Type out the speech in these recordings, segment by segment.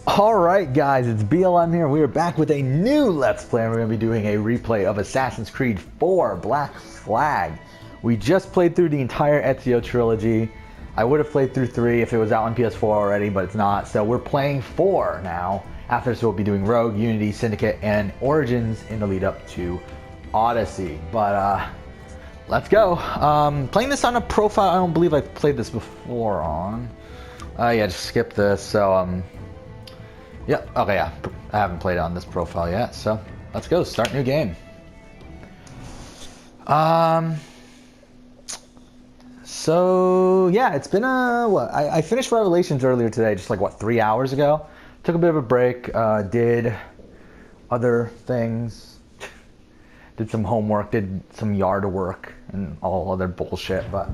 Alright guys, it's BLM here. We are back with a new Let's Play, and we're going to be doing a replay of Assassin's Creed 4 Black Flag. We just played through the entire Ezio trilogy. I would have played through 3 if it was out on PS4 already, but it's not. So we're playing 4 now. After this we'll be doing Rogue, Unity, Syndicate, and Origins in the lead up to Odyssey. But let's go. Playing this on a profile I don't believe I've played this before on. Yeah, just skip this. So yep, okay, yeah. I haven't played it on this profile yet, so let's go. Start new game. So yeah, it's been I finished Revelations earlier today, just like 3 hours ago. Took a bit of a break, did other things, did some homework, did some yard work and all other bullshit, but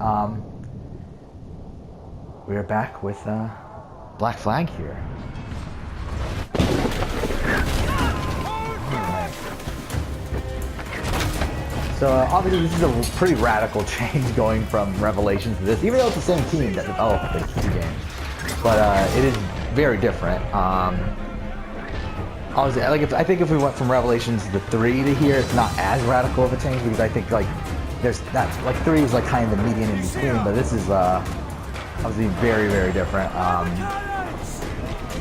we're back with Black Flag here. So obviously this is a pretty radical change going from Revelations to this, even though it's the same team that developed the 2 games. But it is very different. Honestly, I think if we went from Revelations to 3 to here, it's not as radical of a change, because I think there's that 3 is kind of the median in between, but this is obviously very, very different.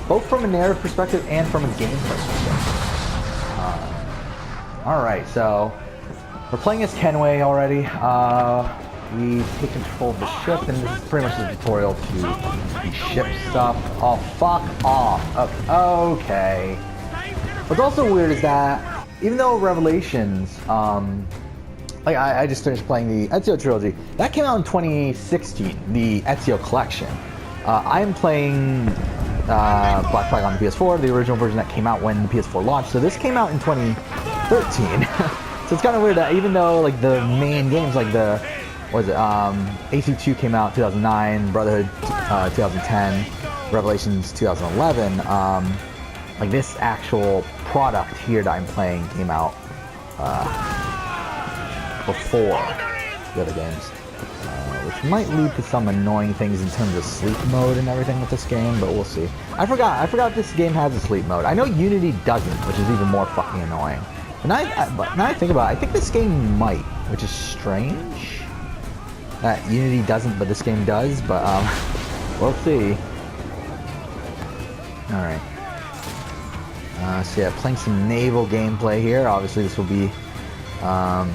Both from a narrative perspective and from a gameplay perspective. Alright, so we're playing as Kenway already. We take control of the ship, and this is pretty much the tutorial to the ship stuff. Oh, fuck off. Okay. What's also weird is that, even though Revelations, I just finished playing the Ezio trilogy, that came out in 2016, the Ezio collection. I am playing Black Flag on the PS4, the original version that came out when the PS4 launched, so this came out in 2013. So it's kind of weird that even though the main games, AC2 came out 2009, Brotherhood 2010, Revelations 2011, this actual product here that I'm playing came out before the other games, which might lead to some annoying things in terms of sleep mode and everything with this game, but we'll see. I forgot this game has a sleep mode. I know Unity doesn't, which is even more fucking annoying. But now I think about it, I think this game might, which is strange. That Unity doesn't, but this game does, but we'll see. Alright. So yeah, playing some naval gameplay here. Obviously this will be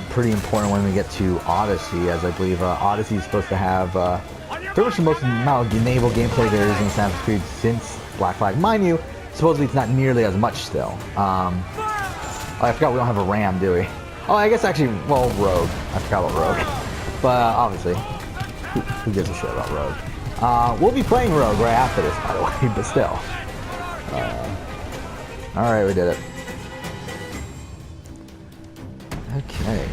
pretty important when we get to Odyssey, as I believe Odyssey is supposed to have pretty much the most amount of naval gameplay there is in Assassin's Creed since Black Flag. Mind you, supposedly it's not nearly as much still. I forgot we don't have a Ram, do we? Oh, I guess actually, well, Rogue. I forgot about Rogue. But obviously, who gives a shit about Rogue? We'll be playing Rogue right after this, by the way, but still. Alright, we did it. Okay.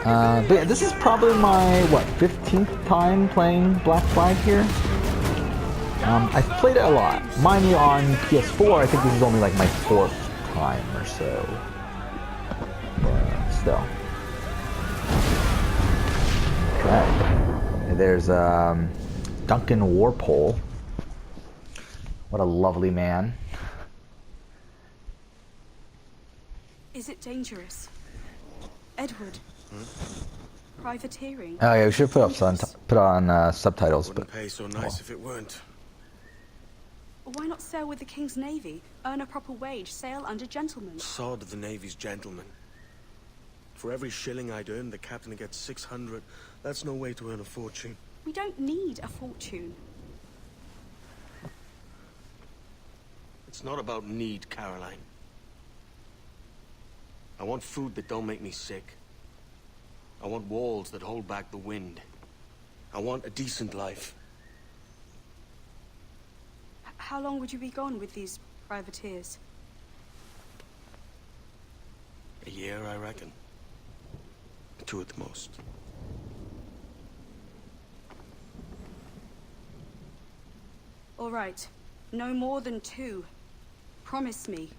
But yeah, this is probably my, 15th time playing Black Flag here? I've played it a lot. Mind you, on PS4, I think this is only my 4th time or so. But still. Okay. There's Duncan Warpole. What a lovely man. Is it dangerous? Edward. Privateering. Oh yeah, we should put on subtitles. Wouldn't pay so nice if it weren't. Why not sail with the King's Navy? Earn a proper wage, sail under gentlemen. Sod the Navy's gentlemen. For every shilling I'd earn, the captain gets 600. That's no way to earn a fortune. We don't need a fortune. It's not about need, Caroline. I want food that don't make me sick. I want walls that hold back the wind. I want a decent life. How long would you be gone with these privateers? A year, I reckon. 2 at the most. All right. No more than 2. Promise me.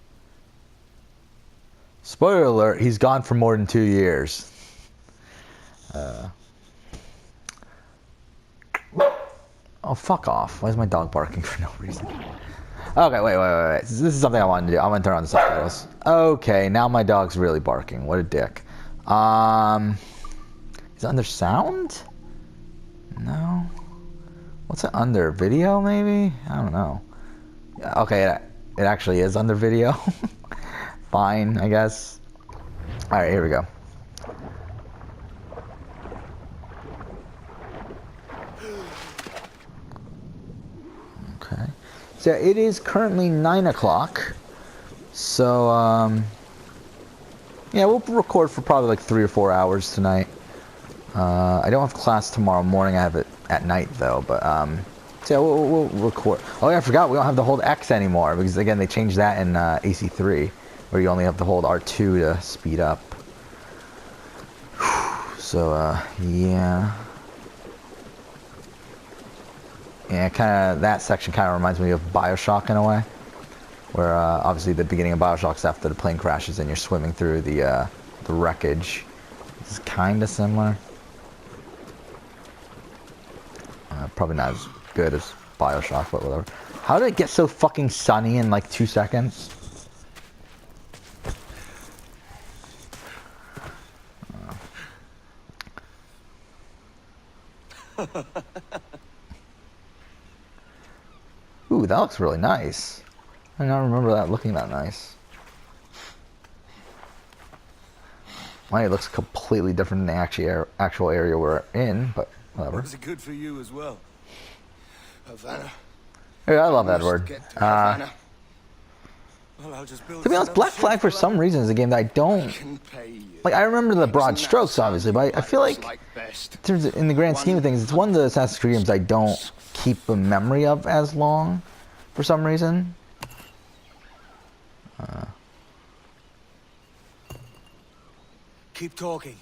Spoiler alert, he's gone for more than 2 years. Oh, fuck off. Why is my dog barking for no reason? Okay, wait. This is something I wanted to do. I want to turn on the subtitles. Okay, now my dog's really barking. What a dick. Is it under sound? No. What's it under? Video, maybe? I don't know. Okay, it actually is under video. Fine, I guess. Alright, here we go. Okay. So it is currently 9 o'clock. So, yeah, we'll record for probably like 3 or 4 hours tonight. I don't have class tomorrow morning. I have it at night though, but so yeah, we'll record. Oh yeah, I forgot we don't have to hold X anymore because again they changed that in AC3, where you only have to hold R2 to speed up. So yeah, kind of that section kind of reminds me of BioShock in a way, where obviously the beginning of BioShock's after the plane crashes and you're swimming through the wreckage. It's kind of similar. Probably not as good as BioShock, but whatever. How did it get so fucking sunny in like 2 seconds? Ooh, that looks really nice. I don't remember that looking that nice. Well, it looks completely different than the actual area we're in, but whatever. Was it good for you as well? Havana. Yeah, I love Edward. Well, I'll just build To be honest, Black Flag for some reason is a game that I don't like. I remember the broad strokes, obviously, but I feel like in the grand scheme of things, it's one of the Assassin's Creed games I don't keep a memory of as long for some reason. Keep talking.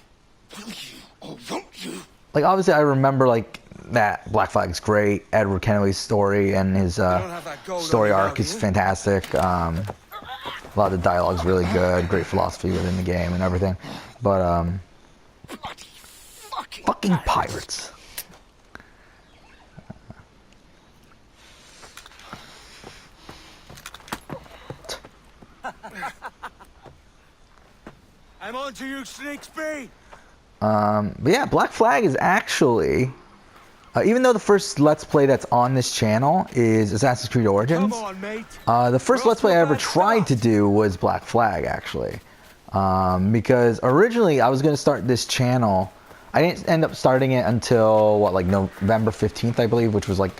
Will you or won't you? Like obviously, I remember like that Black Flag's great. Edward Kenway's story and his story arc is fantastic. A lot of the dialogue's really good. Great philosophy within the game and everything. But Bloody fucking pirates. I'm on to you, Snakesby. But yeah, Black Flag is actually, even though the first Let's Play that's on this channel is Assassin's Creed Origins, Come on, mate. the first Let's Play I ever tried to do was Black Flag, actually. Because originally I was going to start this channel, I didn't end up starting it until, what, like November 15th, I believe, which was like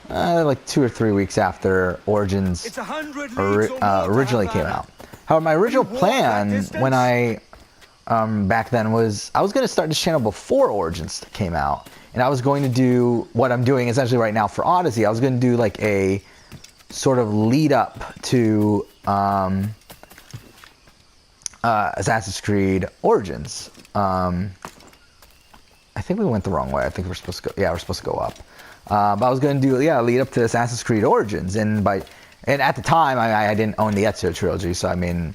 2 or 3 weeks after Origins originally came out. However, my original plan when I back then was I was going to start this channel before Origins came out, and I was going to do what I'm doing essentially right now for Odyssey. I was going to do like a sort of lead up to Assassin's Creed Origins. I think we went the wrong way. I think we're supposed to go. Yeah, we're supposed to go up. But I was going to do a lead up to Assassin's Creed Origins, and at the time I didn't own the Ezio trilogy, so I mean.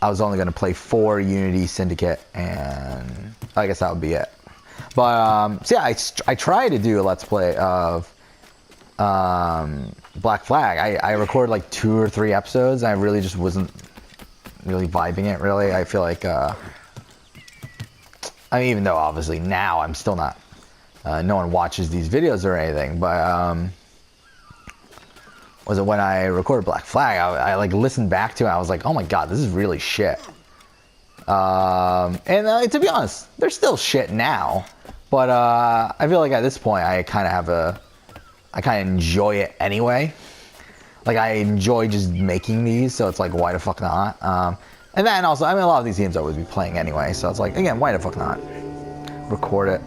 I was only going to play 4 Unity Syndicate, and I guess that would be it. But, so yeah, I tried to do a Let's Play of Black Flag. I recorded like 2 or 3 episodes, and I really just wasn't really vibing it, really. I feel like, I mean, even though obviously now I'm still not, no one watches these videos or anything, but, was it when I recorded Black Flag, I like listened back to it, I was like, oh my god, this is really shit. And to be honest, they're still shit now, but I feel like at this point I kind of enjoy it anyway. Like I enjoy just making these, so it's like, why the fuck not? And then also, I mean, a lot of these games I would be playing anyway, so it's like, again, why the fuck not? Record it.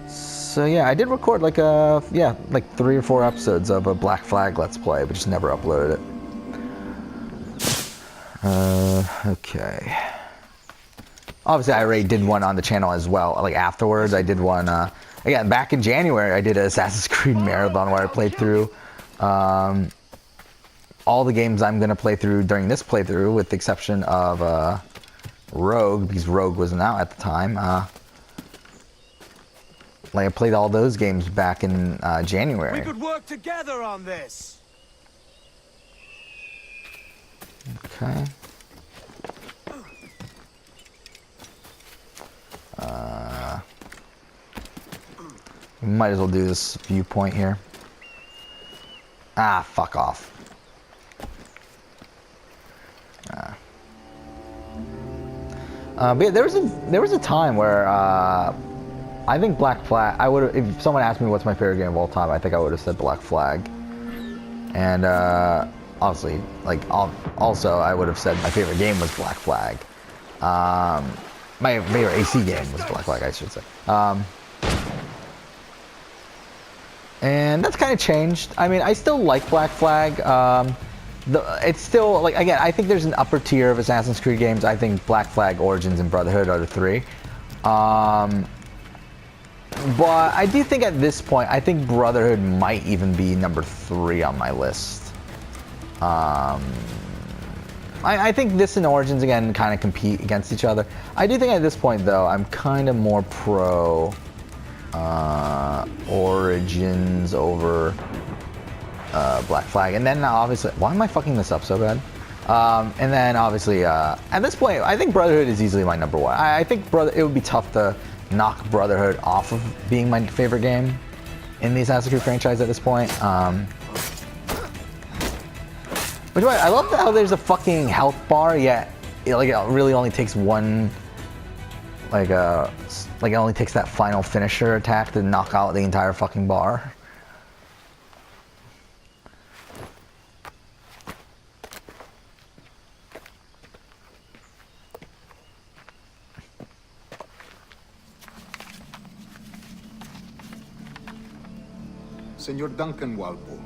So yeah, I did record like 3 or 4 episodes of a Black Flag Let's Play, but just never uploaded it. Okay. Obviously, I already did one on the channel as well. Like afterwards, I did one. Again, back in January, I did an Assassin's Creed marathon where I played through all the games I'm gonna play through during this playthrough, with the exception of Rogue, because Rogue wasn't out at the time. Like I played all those games back in January. We could work together on this. Okay. We might as well do this viewpoint here. Ah, fuck off. But yeah, there was a time where I think Black Flag. I would, if someone asked me what's my favorite game of all time, I think I would have said Black Flag. And obviously, like also, I would have said my favorite game was Black Flag. My favorite AC game was Black Flag, I should say. And that's kind of changed. I mean, I still like Black Flag. It's still, like, again, I think there's an upper tier of Assassin's Creed games. I think Black Flag, Origins, and Brotherhood are the three. But I do think at this point, I think Brotherhood might even be number 3 on my list. I think this and Origins, again, kind of compete against each other. I do think at this point, though, I'm kind of more pro Origins over Black Flag. And then obviously, why am I fucking this up so bad? And then obviously, at this point, I think Brotherhood is easily my number 1. I think it would be tough to knock Brotherhood off of being my favorite game in the Assassin's Creed franchise at this point. Which way, I love how there's a fucking health bar, yet it really only takes one, it only takes that final finisher attack to knock out the entire fucking bar. Senor Duncan Walpole,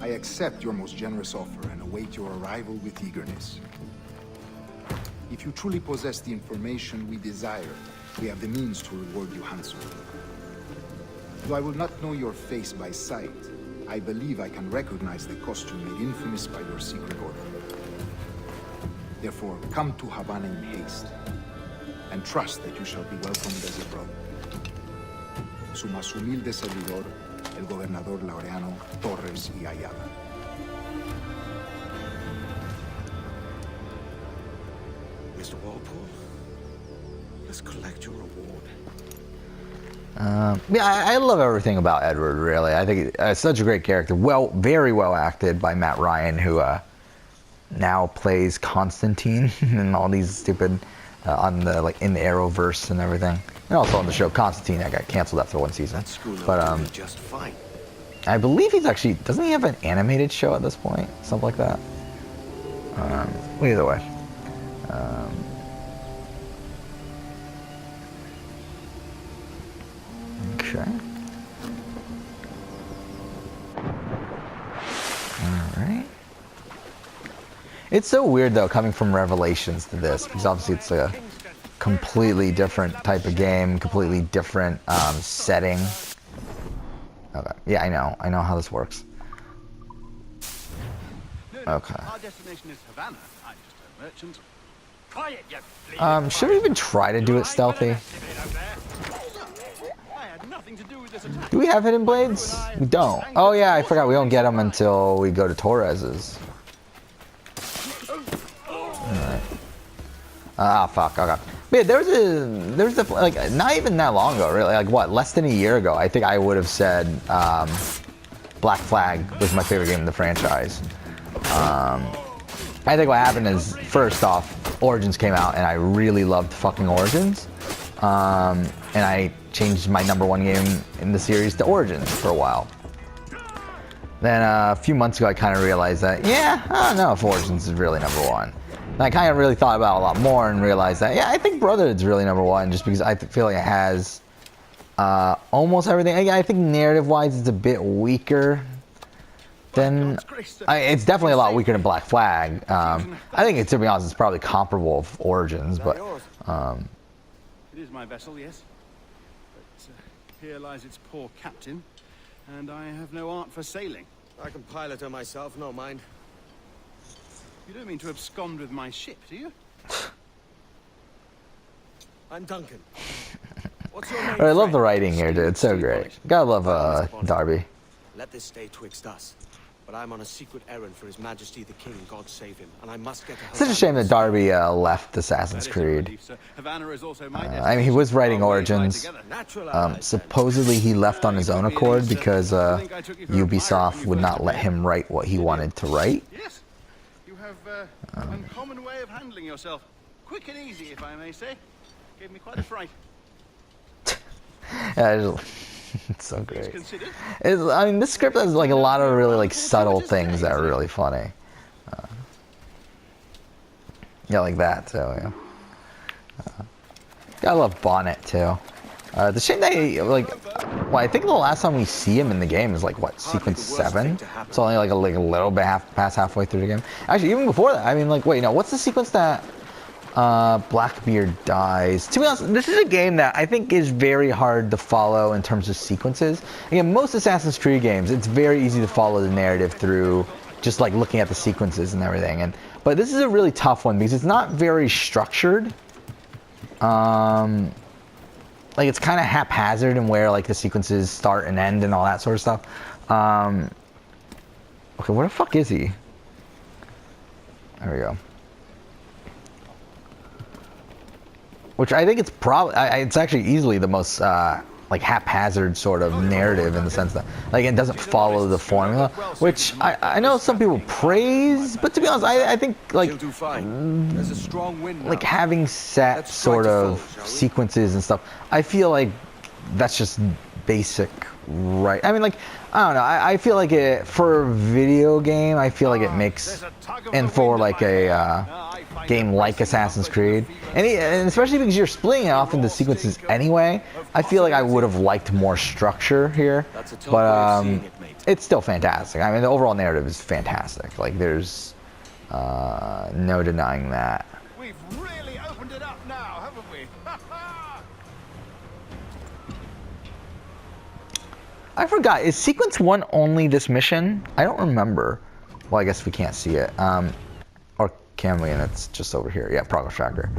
I accept your most generous offer and await your arrival with eagerness. If you truly possess the information we desire, we have the means to reward you handsomely. Though I will not know your face by sight, I believe I can recognize the costume made infamous by your secret order. Therefore, come to Havana in haste, and trust that you shall be welcomed as a brother. Su más humilde servidor, el gobernador Laureano Torres y Ayala. Mr. Walpole, let's collect your reward. Yeah, I love everything about Edward, really. I think it's such a great character. Very well acted by Matt Ryan, who now plays Constantine and all these stupid in the Arrowverse and everything. And also on the show Constantine that got canceled after 1 season. But just fine. I believe he's actually, doesn't he have an animated show at this point? Something like that. Either way. Okay. Alright. It's so weird though coming from Revelations to this, because obviously it's a completely different type of game, completely different setting. Okay. Yeah, I know how this works. Okay. Our destination is Havana. I'm just a merchant. Quiet, you Should we even try to do it stealthy? I had nothing to do with this attack. Do we have hidden blades? We don't. Oh yeah, I forgot we don't get them until we go to Torres's. Alright. Ah, fuck, okay. But yeah, there was like, not even that long ago, really. Like, what, less than a year ago, I think I would have said Black Flag was my favorite game in the franchise. I think what happened is, first off, Origins came out, and I really loved fucking Origins. And I changed my number 1 game in the series to Origins for a while. Then a few months ago, I kind of realized that, yeah, I don't know if Origins is really number 1. And I kind of really thought about it a lot more and realized that, yeah, I think Brotherhood's really number 1, just because I feel like it has almost everything. I think narrative-wise, it's a bit weaker than... it's definitely a lot weaker than Black Flag. I think, to be honest, it's probably comparable with Origins, but... It is my vessel, yes. But here lies its poor captain, and I have no art for sailing. I can pilot her myself, no mind. You don't mean to abscond with my ship, do you? I'm Duncan. What's your name, I love the friend? writing here, dude. It's so great. Gotta love Darby. Let this stay twixt us. But I'm on a secret errand for His Majesty the King, God save him, and I must get to It's such a shame that Darby left Assassin's Creed. I mean, he was writing Origins. Supposedly he left on his own accord because Ubisoft would not let him write what he wanted to write. Yes, you have an uncommon way of handling yourself. Quick and easy, if I may say. Gave me quite a fright. Yeah, it's so great. I mean, this script has like a lot of really like subtle things that are really funny. Yeah, like that too. Yeah. I love Bonnet too. The shame that he, like, well, I think the last time we see him in the game is like what, sequence 7? It's only like a little bit past halfway through the game. Actually, even before that, I mean, like, wait, no, what's the sequence that Blackbeard dies? To be honest, this is a game that I think is very hard to follow in terms of sequences. Again, most Assassin's Creed games, it's very easy to follow the narrative through just like looking at the sequences and everything. But this is a really tough one because it's not very structured. Like it's kind of haphazard in where like the sequences start and end and all that sort of stuff. Okay, where the fuck is he? There we go. Which I think it's probably, it's actually easily the most like haphazard sort of narrative in the sense that like it doesn't follow the formula, which I know some people praise, but to be honest, I think like There's a strong wind like now. having set sort of sequences and stuff, I feel like that's just basic, right? I mean, like, I don't know, I feel like it for a video game, I feel like it makes, and for like a game like Assassin's Creed, and especially because you're splitting it off into sequences anyway, I feel like I would have liked more structure here, but it's still fantastic. I mean, the overall narrative is fantastic. Like, there's no denying that. We've really opened it up now, haven't we? I forgot, is sequence 1 only this mission? I don't remember. Well, I guess we can't see it. Or can we? And it's just over here. Yeah, progress tracker.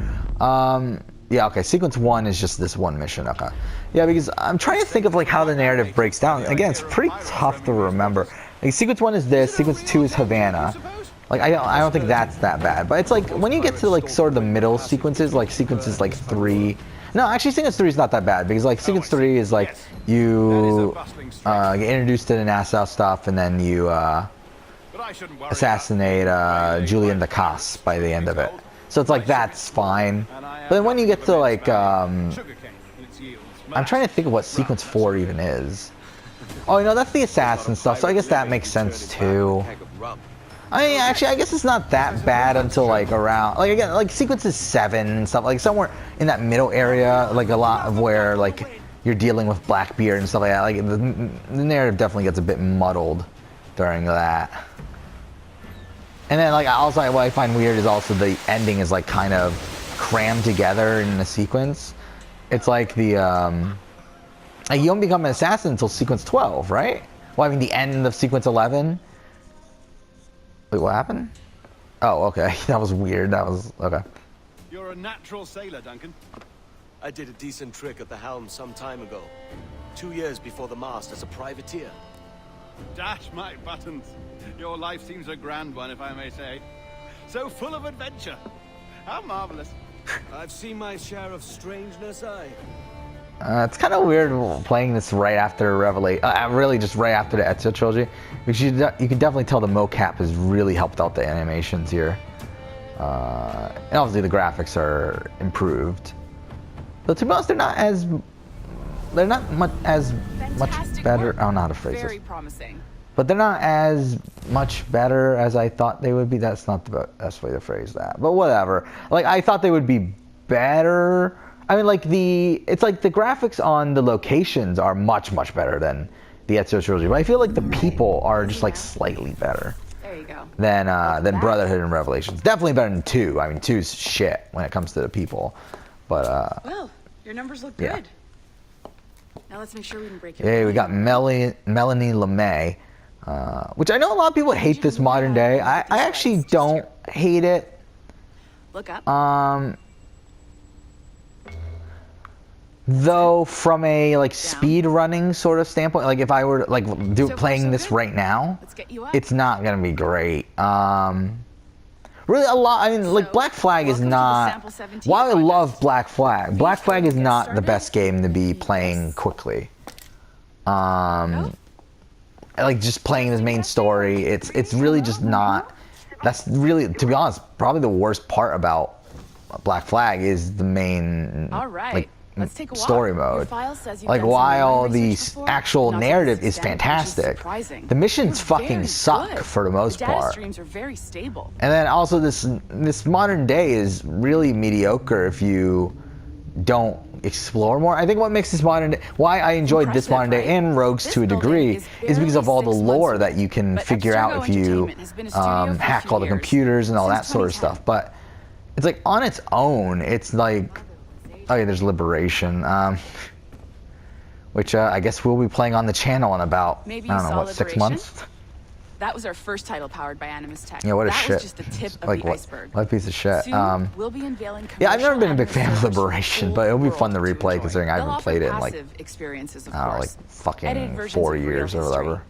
Yeah, okay, sequence 1 is just this one mission. Okay. Yeah, because I'm trying to think of like how the narrative breaks down. Again, it's pretty tough to remember. Like, sequence 1 is this, sequence 2 is Havana. Like, I don't think that's that bad. But it's like, when you get to like sort of the middle sequences, like sequences like 3... No, actually, sequence 3 is not that bad, because like sequence 3 is like you get introduced to the Nassau stuff, and then you assassinate Julian the Cos by the end of it. So it's like, that's fine. But then when you get to like, I'm trying to think of what sequence 4 even is. Oh, you know, that's the assassin stuff, so I guess that makes sense too. I mean, actually, I guess it's not that bad until like around, like again, like sequences 7 and stuff, like somewhere in that middle area, like a lot of where like you're dealing with Blackbeard and stuff like that. Like the narrative definitely gets a bit muddled during that. And then like also what I find weird is also the ending is like kind of crammed together in the sequence. It's like the like you don't become an assassin until sequence 12, right? Well, I mean the end of sequence 11. Wait, what happened? Oh, okay. That was weird. That was okay. You're a natural sailor, Duncan. I did a decent trick at the helm some time ago. 2 years before the mast as a privateer. Dash my buttons. Your life seems a grand one, if I may say. So full of adventure. How marvelous. I've seen my share of strangeness, It's kind of weird playing this right after really just right after the Ezio trilogy, because you can definitely tell the mocap has really helped out the animations here, and obviously the graphics are improved. But to be honest, they're not much better. I don't know how to phrase Very this. promising. But they're not as much better as I thought they would be. That's not the best way to phrase that. But whatever. Like, I thought they would be better. I mean, like it's like the graphics on the locations are much better than the Ezio trilogy, but I feel like the people are just like slightly better. There you go. Than Brotherhood and Revelations. Definitely better than 2. I mean, 2's shit when it comes to the people, but Well, your numbers look yeah. good. Now let's make sure we can break your Hey, we got Melanie LeMay, which I know a lot of people hate this modern day. I actually don't hate it. Look up. Though from a like speed running sort of standpoint, like if I were like playing this right now, Let's get you up. it's not gonna be great. Really a lot. I mean, like Black Flag is welcome to the not. Sample 17 While I project. love Black Flag, Black Flag is get not the started? best game to be playing quickly. Like just playing this main story, it's really just not. That's really, to be honest, probably the worst part about Black Flag is the main All right. like Let's take a walk. story Your mode. file says you've Like done some while memory the research before, actual not to narrative this is extent, which is fantastic, surprising. the missions You're fucking very suck good. for the most data part. streams are very stable. And then also this modern day is really mediocre if you don't explore more. I think what makes this modern day, why I enjoyed this Impressive, modern day right? and Rogues This to a building degree is is because of all the barely 6 months lore old, that you can but figure out Abstergo if you Entertainment has been a studio for a hack few all the years, computers and all that since sort of 2010. stuff. But it's like on its own, it's like, oh yeah, there's Liberation, which I guess we'll be playing on the channel in about, Maybe I you don't know, saw what, 6 Liberation? months? That was our first title powered by Animus Tech. Yeah, what a that shit. was just the tip of Like the what, iceberg. what a piece of shit. Soon, we'll be unveiling Yeah, I've never been a big commercial fan of Animus Liberation, servers but it'll be for fun to the world replay enjoy. considering I They'll haven't offer played it in like, passive experiences, of I don't know, like course. fucking Edited versions 4 of real years or history, whatever.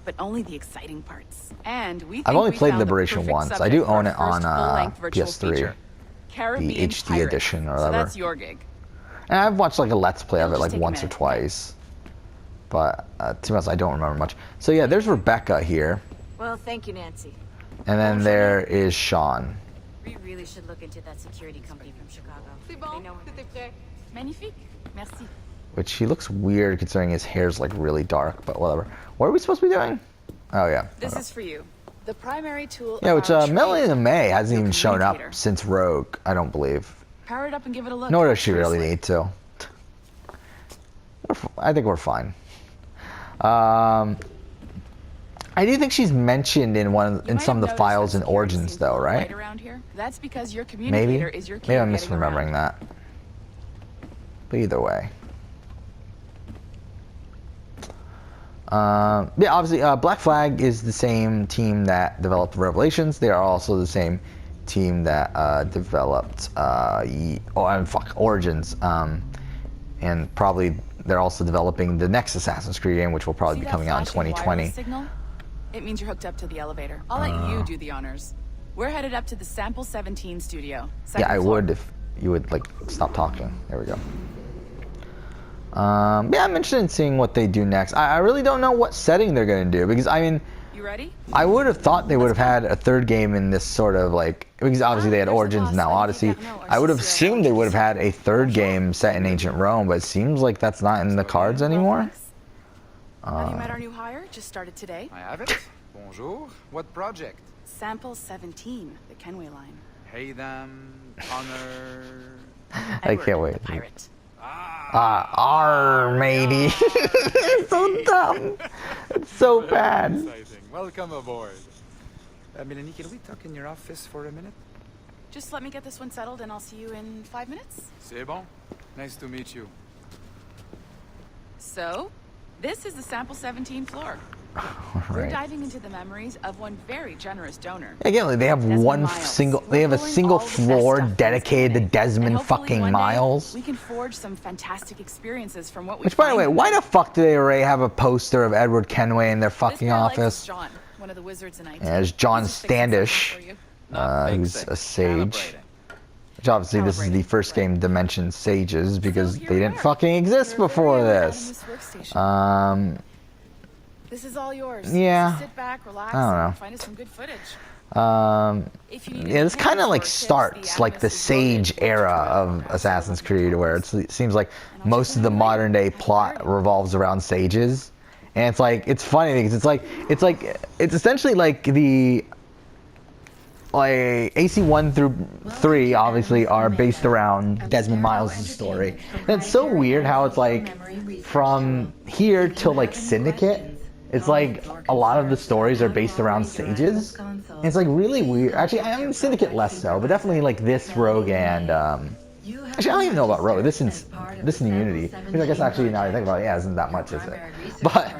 But only the exciting parts. And we think I've only we played found the Liberation perfect once. I subject do for our own it on first full-length virtual PS3, feature, Caribbean HD Pirates. edition or So whatever. that's your gig. And I've watched like a Let's Play of It'll it like just take a once or minute. twice. But to be honest, I don't remember much. So yeah, there's Rebecca here. Well, thank you, Nancy. And then there is Sean. We really should look into that security company from Chicago. C'est bon, They know tout est prêt. Magnifique. Merci. Which he looks weird considering his hair's like really dark, but whatever. What are we supposed to be doing? Oh yeah. This Okay. is for you. The primary tool Yeah, of which our trade. Melanie May hasn't Your even shown up communicator. since Rogue, I don't believe. Power it up and give it a look. Nor does she really Seriously. need to. I think we're fine. I do think she's mentioned in You some might of have the noticed files that in security Origins, seems though, a little right? light around here. That's because your Maybe. communicator is your key Maybe I'm to getting misremembering around. that. But either way. Yeah, obviously, Black Flag is the same team that developed Revelations. They are also the same team that developed Origins. And probably they're also developing the next Assassin's Creed game, which will probably See be that coming out in flashing 2020. wireless signal? It means you're hooked up to the elevator. I'll let you do the honors. We're headed up to the Sample 17 studio. Yeah, second I floor. would if you would like stop talking. There we go. Yeah, I'm interested in seeing what they do next. I really don't know what setting they're gonna do because I mean, You ready? I would have thought they would have had a third game in this sort of like because obviously they had there's the Origins boss, now Olivier Odyssey. Garneau, our I would have CCO. assumed they would have had a third game set in ancient Rome, but it seems like that's not in the cards anymore. Thanks. Have you met our new hire? Just started today. I have it. Bonjour. What project? Sample 17, the Kenway line. Hey them. Honor. I can't wait. The pirate. Matey. It's so dumb. It's so bad. Exciting. Welcome aboard. Melanie, can we talk in your office for a minute? Just let me get this one settled and I'll see you in 5 minutes. C'est bon. Nice to meet you. So, this is the Sample 17 floor. We're Right. diving into the memories of one very generous donor. Again, like, they have Desmond one Miles. single. We're They have a pulling single all the best floor stuff from dedicated to this Desmond and hopefully fucking one day Miles. We can forge some fantastic experiences from what we Which, by the find way, in why them. the fuck do they already have a poster of Edward Kenway in their This fucking guy likes office? John, one of the wizards in IT. Yeah, there's John He's just fixing Standish. something for you. Who's Fixing, a sage. calibrating. Which obviously this is the Calibrating, first game to mention sages because So they here we didn't are. fucking exist Your before very own this. Animus workstation. This is all yours. yeah. Just sit back, relax, I don't know. and find us some good footage. If you need Yeah, this any kind of hints like or tips, starts the like the Animus is loaded Sage with era tutorial of programs Assassin's that will Creed, help where you. it seems like And I'll most check of the in later. modern day Have a plot party. revolves around sages, and it's funny because it's essentially like the like AC1 through 3 obviously are based around Desmond Miles' story. And it's so weird how it's like from here till like Syndicate, it's like a lot of the stories are based around sages. And it's like really weird. Actually, I mean Syndicate less so, but definitely like this Rogue and actually I don't even know about Rogue. This in Unity. Because I guess actually now I think about it, yeah, isn't that much, is it? But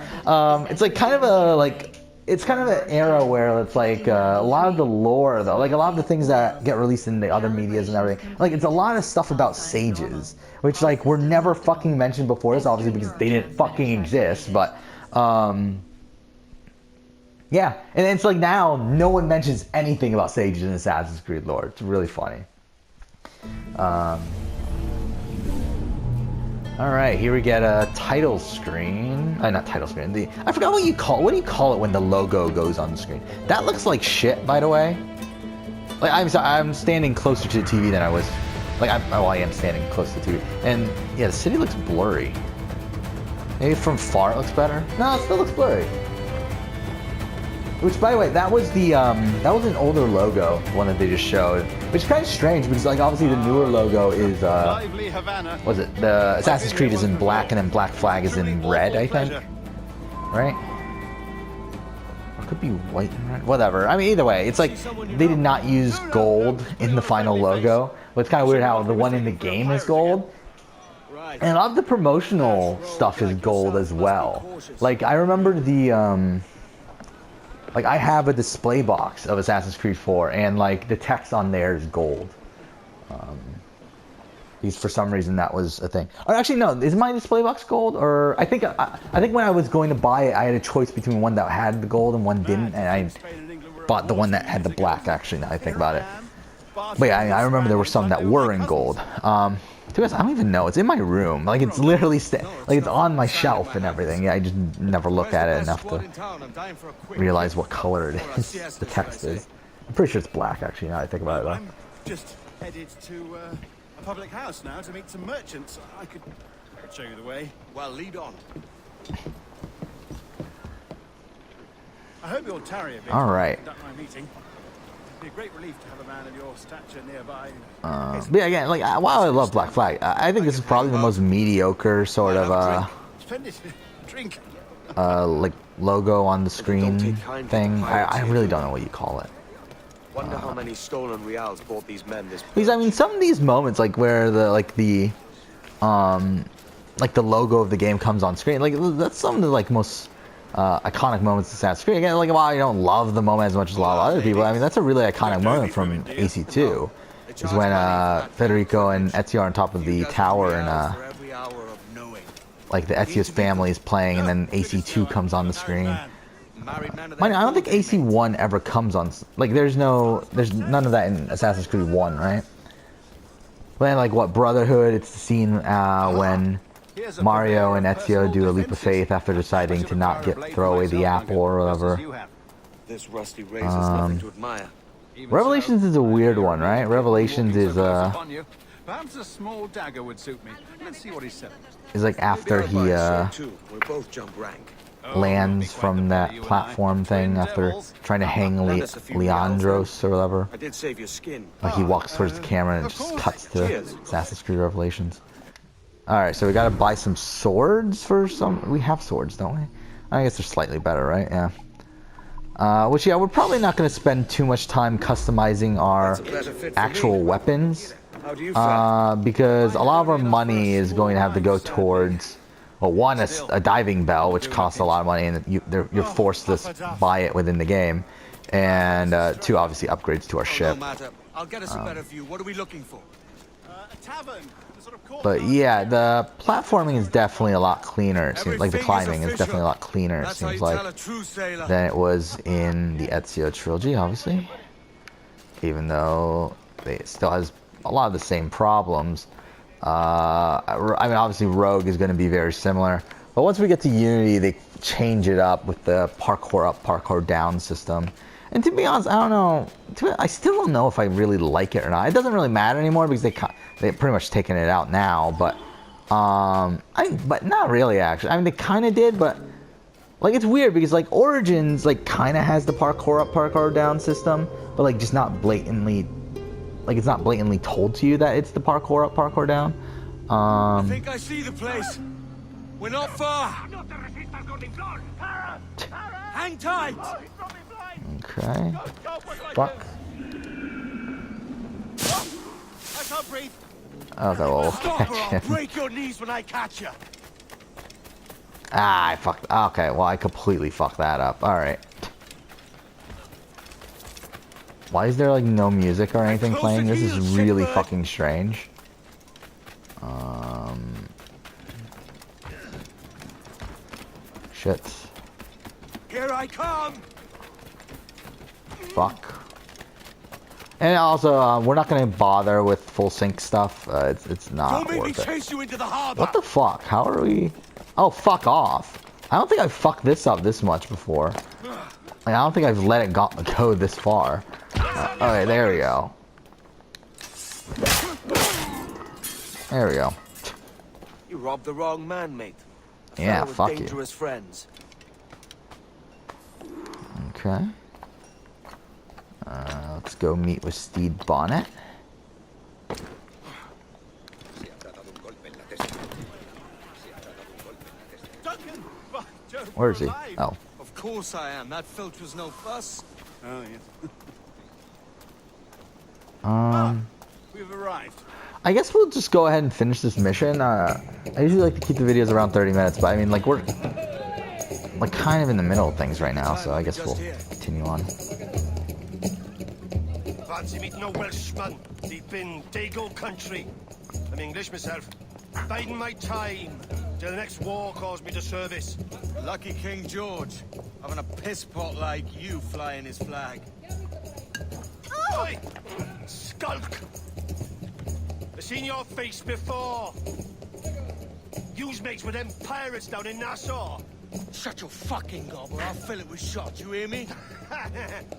it's like kind of a like it's kind of an era where it's like a lot of the lore, though, like a lot of the things that get released in the other medias and everything, like it's a lot of stuff about sages, which like were never fucking mentioned before this, obviously because they didn't fucking exist, but yeah, and it's like now no one mentions anything about sages in Assassin's Creed lore. It's really funny. All right, here we get a title screen. Not title screen. I forgot what you call. What do you call it when the logo goes on the screen? That looks like shit, by the way. Like I'm standing closer to the TV than I was. Like I am standing close to the TV, and yeah, the city looks blurry. Maybe from far it looks better. No, it still looks blurry. Which, by the way, that was an older logo, one that they just showed, which is kind of strange because, like, obviously the newer logo is was it the Assassin's Creed is in black and then Black Flag is in red, I think, right? Or it could be white and red, whatever. I mean, either way, it's like they did not use gold in the final logo, but it's kind of weird how the one in the game is gold. And a lot of the promotional stuff is gold as well. Like, I remember the like, I have a display box of Assassin's Creed 4, and, like, the text on there is gold. Because for some reason that was a thing. Or actually, no, is my display box gold? Or I think when I was going to buy it, I had a choice between one that had the gold and one didn't, and I bought the one that had the black, actually, now I think about it. But yeah, I remember there were some that were in gold. To be honest, I don't even know. It's in my room. Like, it's literally like it's on my shelf and everything. Yeah, I just never look at it enough to realize what color it is. The text is. I'm pretty sure it's black, actually, now I think about it, though. I'm just headed to a public house now to meet some merchants. I could show you the way. Well, lead on. I hope you'll tarry a bit. All right. Conduct my meeting. It'd be a great relief to have a man of your stature nearby. But yeah, again, like, while I love Black Flag, I think this is probably the most mediocre sort of Drink. like logo on the screen thing. I really don't know what you call it. Wonder how many stolen reals bought these men this. Because I mean, some of these moments, like where the logo of the game comes on screen, like that's some of the like most iconic moments of Assassin's Creed. Again, like while I don't love the moment as much as a lot of other people, I mean that's a really iconic moment from AC2. Is when Federico and Ezio are on top of the tower and like the Ezio's family is playing, and then AC2 comes on the screen. Mind you, I don't think AC1 ever comes on. Like there's none of that in Assassin's Creed 1, right? But then like what Brotherhood? It's the scene when Mario and Ezio do a leap of faith after deciding to not throw away the apple or whatever. This rusty razor's nothing to admire. Revelations is a weird one, right? Revelations is Perhaps a small dagger would suit me. Let's see what he said. is like after he We both jump rank. lands from that platform thing after trying to hang Leandros or whatever. I did save your skin. Like he walks towards the camera and it just cuts to Assassin's Creed Revelations. Alright, so we gotta buy some swords for some... We have swords, don't we? I guess they're slightly better, right? Yeah. Which, yeah, we're probably not going to spend too much time customizing our actual weapons. Because a lot of our money is going to have to go towards... Well, one, a diving bell, which costs a lot of money, and you're forced to buy it within the game. And two, obviously, upgrades to our ship. I'll get us a better view. What are we looking for? A tavern. But yeah, the platforming is definitely a lot cleaner. It seems like the climbing is definitely a lot cleaner, it seems like, than it was in the Ezio trilogy, obviously. Even though it still has a lot of the same problems. I mean, obviously Rogue is going to be very similar. But once we get to Unity, they change it up with the parkour up, parkour down system. And to be honest, I don't know. I still don't know if I really like it or not. It doesn't really matter anymore because they've pretty much taken it out now. But but not really actually. I mean, they kind of did, but like it's weird because like Origins like kind of has the parkour up, parkour down system, but like just not blatantly. Like it's not blatantly told to you that it's the parkour up, parkour down. I think I see the place. We're not far. Hang tight. Okay. Fuck. I can't breathe. Okay, well, Stop or I'll break your knees when I catch you. Ah, I fucked. Okay, well, I completely fucked that up. All right. Why is there like no music or anything playing? This is really fucking strange. Shit. Here I come. Fuck. And also, we're not gonna bother with full sync stuff. It's not Don't make me worth it. chase you into the harbor. What the fuck? How are we? Oh, fuck off. I don't think I've fucked this up this much before. Like, I don't think I've let it go this far. Okay, there we go. There we go. You robbed the wrong man, mate. Yeah, Fellow with fuck you. dangerous friends. Okay. Let's go meet with Steed Bonnet. Duncan! By Jove, Where is he? we're alive. Oh. Of course I am. That filch was no fuss. Oh, yes. We've arrived. I guess we'll just go ahead and finish this mission. I usually like to keep the videos around 30 minutes, but I mean, like, we're like kind of in the middle of things right now, so I guess we'll continue on. Fancy meeting a Welshman deep in Dago country. I'm English myself. Biding my time till the next war calls me to service. Lucky King George, having a piss pot like you flying his flag. Oi! Skulk! I've seen your face before. You's mates with them pirates down in Nassau. Shut your fucking gob or I'll fill it with shot, you hear me?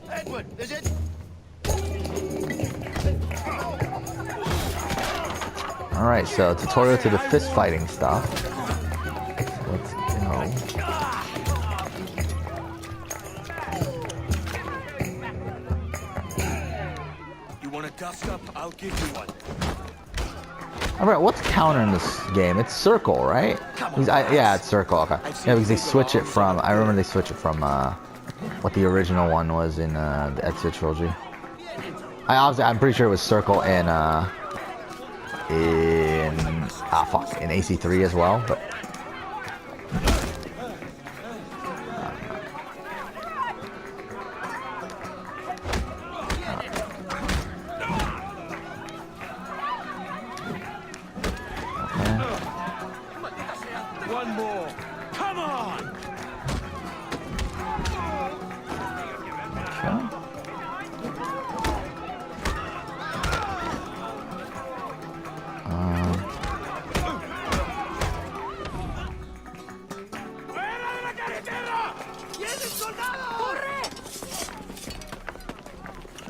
Edward, is it? Alright, so tutorial to the fist fighting stuff. Let's go. You want a dust up? I'll give you one. Alright, what's counter in this game? It's circle, right? Yeah, it's circle, okay. Yeah, because they switch it from, I remember they switch it from what the original one was in the Ezio trilogy. I'm pretty sure it was circle in AC3 as well, but One more. Come on!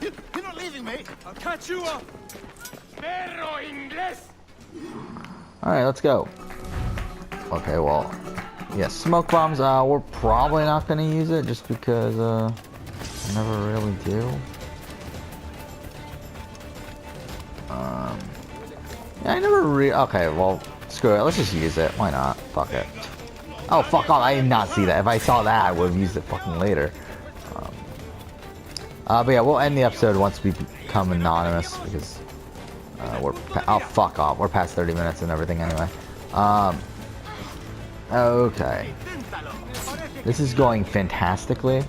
You're not leaving me. I'll catch you up! Perro Inglés! Alright, let's go. Okay, well, yeah, smoke bombs, we're probably not gonna use it just because, I never really do. Yeah, I never okay, well, screw it, let's just use it, why not? Fuck it. Oh, fuck off, I did not see that. If I saw that, I would have used it fucking later. But yeah, we'll end the episode once we become anonymous, because, oh, fuck off, we're past 30 minutes and everything anyway. Okay. This is going fantastically.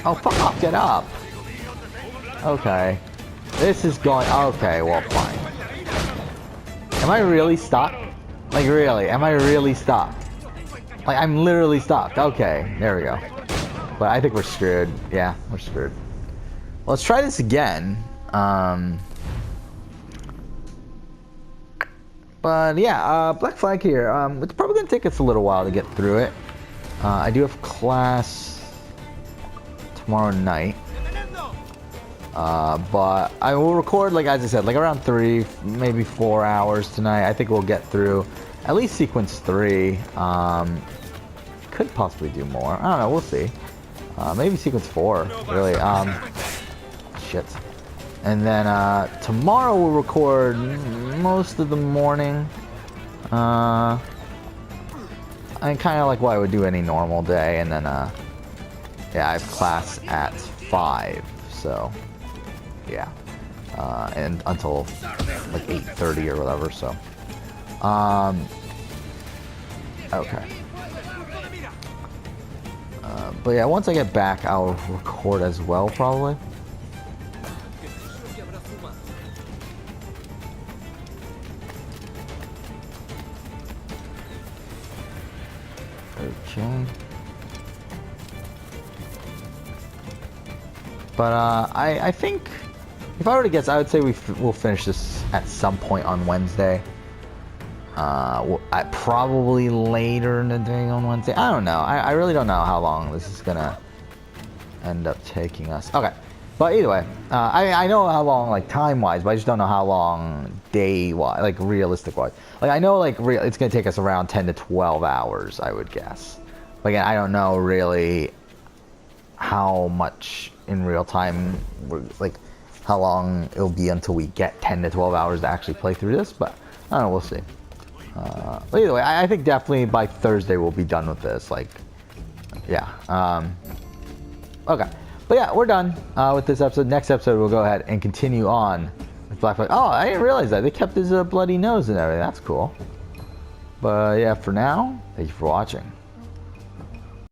Oh, fuck off, get up. Okay. This is going, okay, well, fine. Am I really stuck? Like, really, am I really stuck? Like, I'm literally stuck. Okay, there we go. But I think we're screwed. Yeah, we're screwed. Well, let's try this again. But yeah, Black Flag here. It's probably going to take us a little while to get through it. I do have class tomorrow night. But I will record, like as I said, like around 3, maybe 4 hours tonight. I think we'll get through at least sequence 3. Could possibly do more. I don't know. We'll see. Maybe sequence 4. Really. Shit. And then tomorrow we'll record most of the morning. I kind of like what I would do any normal day, and then yeah, I have class at 5. So yeah. and until like 8:30 or whatever. So, okay. But yeah, once I get back, I'll record as well, probably. Okay. But I think, if I were to guess, I would say we'll finish this at some point on Wednesday. Probably later in the day on Wednesday. I don't know. I really don't know how long this is gonna end up taking us. Okay, but either way, I know how long, like time-wise, but I just don't know how long day-wise, like realistic-wise. Like I know, like it's gonna take us around 10 to 12 hours, I would guess. But again, I don't know really how much in real time, like how long it'll be until we get 10 to 12 hours to actually play through this. But I don't know. We'll see. But either way, I think definitely by Thursday we'll be done with this. Like, yeah. Okay. But yeah, we're done with this episode. Next episode, we'll go ahead and continue on with Black Flag. Oh, I didn't realize that. They kept his bloody nose and everything. That's cool. But yeah, for now, thank you for watching.